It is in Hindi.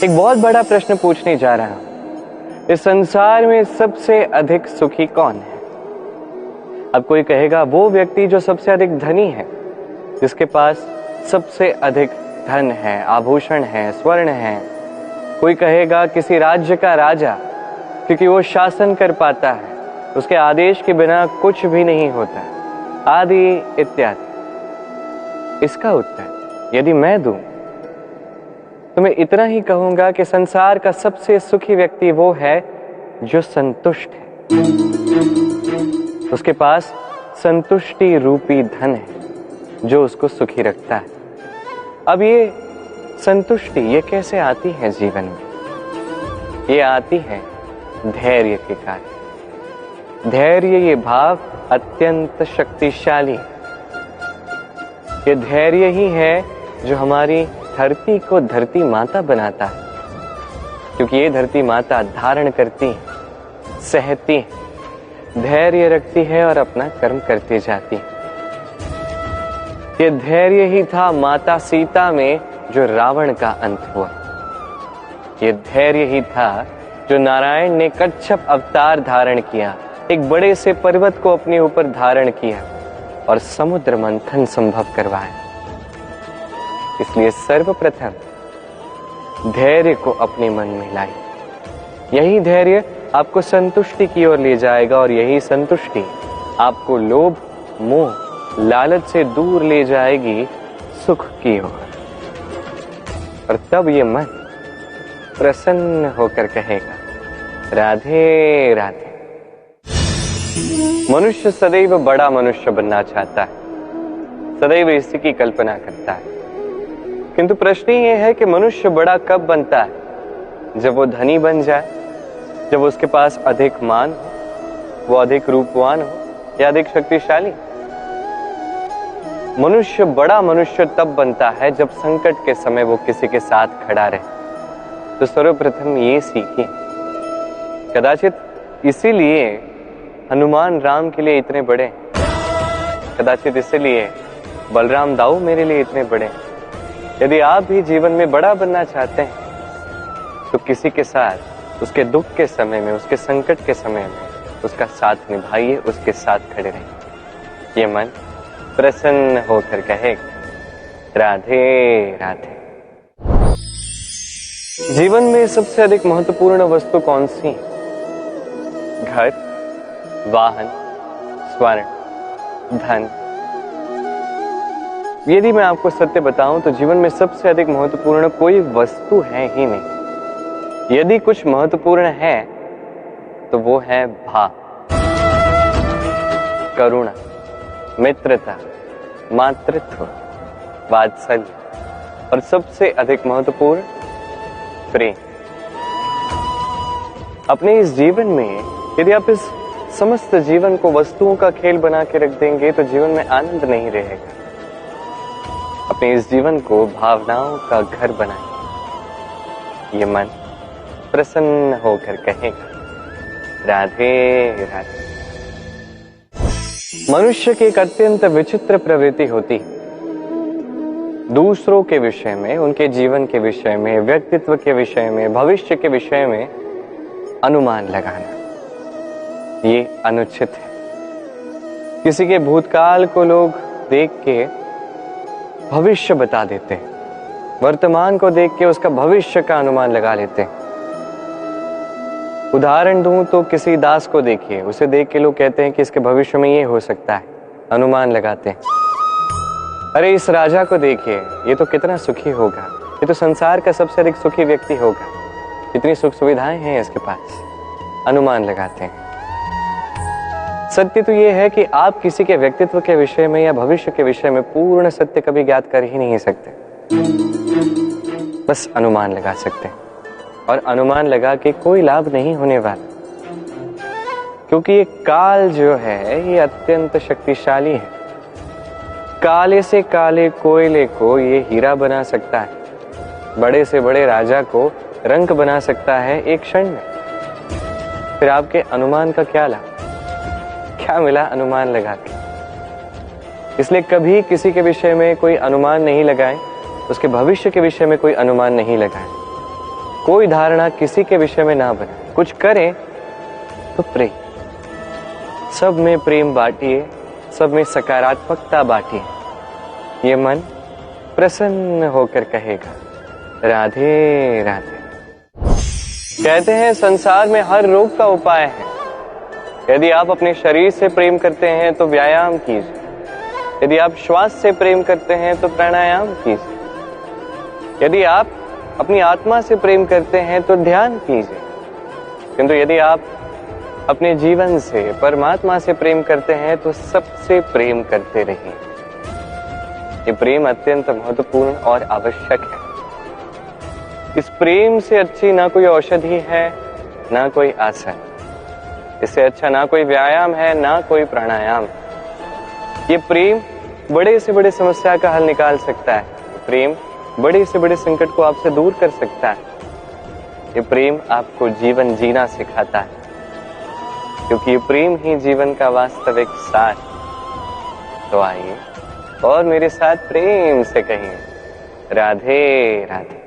एक बहुत बड़ा प्रश्न पूछने जा रहा हूं। इस संसार में सबसे अधिक सुखी कौन है? अब कोई कहेगा वो व्यक्ति जो सबसे अधिक धनी है, जिसके पास सबसे अधिक धन है, आभूषण है, स्वर्ण है। कोई कहेगा किसी राज्य का राजा, क्योंकि वो शासन कर पाता है, उसके आदेश के बिना कुछ भी नहीं होता, आदि इत्यादि। इसका उत्तर यदि मैं दूं तो मैं इतना ही कहूंगा कि संसार का सबसे सुखी व्यक्ति वो है जो संतुष्ट है। उसके पास संतुष्टि रूपी धन है जो उसको सुखी रखता है। अब ये संतुष्टि ये कैसे आती है जीवन में? ये आती है धैर्य के कारण। धैर्य ये भाव अत्यंत शक्तिशाली। ये धैर्य ही है जो हमारी धरती को धरती माता बनाता है, क्योंकि ये धरती माता धारण करती है, सहती है, धैर्य रखती है और अपना कर्म करती जाती है। ये धैर्य ही था माता सीता में जो रावण का अंत हुआ। ये धैर्य ही था जो नारायण ने कच्छप अवतार धारण किया, एक बड़े से पर्वत को अपने ऊपर धारण किया और समुद्र मंथन संभव करवाया। इसलिए सर्वप्रथम धैर्य को अपने मन में लाइए। यही धैर्य आपको संतुष्टि की ओर ले जाएगा और यही संतुष्टि आपको लोभ, मोह, लालच से दूर ले जाएगी सुख की ओर। और तब ये मन प्रसन्न होकर कहेगा, राधे राधे। मनुष्य सदैव बड़ा मनुष्य बनना चाहता है, सदैव इसी की कल्पना करता है। किंतु प्रश्न ये है कि मनुष्य बड़ा कब बनता है? जब वो धनी बन जाए, जब उसके पास अधिक मान हो, वो अधिक रूपवान हो या अधिक शक्तिशाली। मनुष्य बड़ा मनुष्य तब बनता है जब संकट के समय वो किसी के साथ खड़ा रहे। तो सर्वप्रथम ये सीखिए। कदाचित इसीलिए हनुमान राम के लिए इतने बड़े, कदाचित इसीलिए बलराम दाऊ मेरे लिए इतने बड़े। यदि आप भी जीवन में बड़ा बनना चाहते हैं तो किसी के साथ उसके दुख के समय में, उसके संकट के समय में उसका साथ निभाइए, उसके साथ खड़े रहिए। ये मन प्रसन्न होकर कहेगा, राधे राधे। जीवन में सबसे अधिक महत्वपूर्ण वस्तु कौन सी? घर, वाहन, स्वर्ण, धन। यदि मैं आपको सत्य बताऊं तो जीवन में सबसे अधिक महत्वपूर्ण कोई वस्तु है ही नहीं। यदि कुछ महत्वपूर्ण है तो वो है भाव, करुणा, मित्रता, मातृत्व, वात्सल्य और सबसे अधिक महत्वपूर्ण प्रेम। अपने इस जीवन में यदि आप इस समस्त जीवन को वस्तुओं का खेल बना के रख देंगे तो जीवन में आनंद नहीं रहेगा। अपने इस जीवन को भावनाओं का घर बनाएं। ये मन प्रसन्न होकर कहेगा, राधे राधे। मनुष्य की एक अत्यंत विचित्र प्रवृत्ति होती है दूसरों के विषय में, उनके जीवन के विषय में, व्यक्तित्व के विषय में, भविष्य के विषय में अनुमान लगाना। ये अनुचित है। किसी के भूतकाल को लोग देख के भविष्य बता देते हैं, वर्तमान को देख के उसका भविष्य का अनुमान लगा लेते हैं। उदाहरण दूं तो किसी दास को देखिए, उसे देख के लोग कहते हैं कि इसके भविष्य में ये हो सकता है, अनुमान लगाते हैं। अरे इस राजा को देखिए, ये तो कितना सुखी होगा, ये तो संसार का सबसे अधिक सुखी व्यक्ति होगा, कितनी सुख सुविधाएं हैं इसके पास, अनुमान लगाते हैं। सत्य तो ये है कि आप किसी के व्यक्तित्व के विषय में या भविष्य के विषय में पूर्ण सत्य कभी ज्ञात कर ही नहीं सकते, बस अनुमान लगा सकते हैं। और अनुमान लगा के कोई लाभ नहीं होने वाला, क्योंकि ये काल जो है ये अत्यंत शक्तिशाली है। काले से काले कोयले को ये हीरा बना सकता है, बड़े से बड़े राजा को रंक बना सकता है एक क्षण में। फिर आपके अनुमान का क्या लाभ, क्या मिला अनुमान लगा के? इसलिए कभी किसी के विषय में कोई अनुमान नहीं लगाएं, उसके भविष्य के विषय में कोई अनुमान नहीं लगाएं। कोई धारणा किसी के विषय में ना बने, कुछ करें तो प्रेम, सब में प्रेम बांटिए, सब में सकारात्मकता बांटिए। ये मन प्रसन्न होकर कहेगा राधे राधे। कहते हैं संसार में हर रोग का उपाय है। यदि आप अपने शरीर से प्रेम करते हैं तो व्यायाम कीजिए, यदि आप श्वास से प्रेम करते हैं तो प्राणायाम कीजिए, यदि आप अपनी आत्मा से प्रेम करते हैं तो ध्यान कीजिए, किंतु यदि आप अपने जीवन से, परमात्मा से प्रेम करते हैं तो सबसे प्रेम करते रहिए। ये प्रेम अत्यंत महत्वपूर्ण और आवश्यक है। इस प्रेम से अच्छी ना कोई औषधि है, ना कोई आसन, इससे अच्छा ना कोई व्यायाम है, ना कोई प्राणायाम। ये प्रेम बड़े से बड़े समस्या का हल निकाल सकता है। प्रेम बड़े से बड़े संकट को आपसे दूर कर सकता है। ये प्रेम आपको जीवन जीना सिखाता है, क्योंकि ये प्रेम ही जीवन का वास्तविक सार। तो आइए और मेरे साथ प्रेम से कहिए राधे राधे।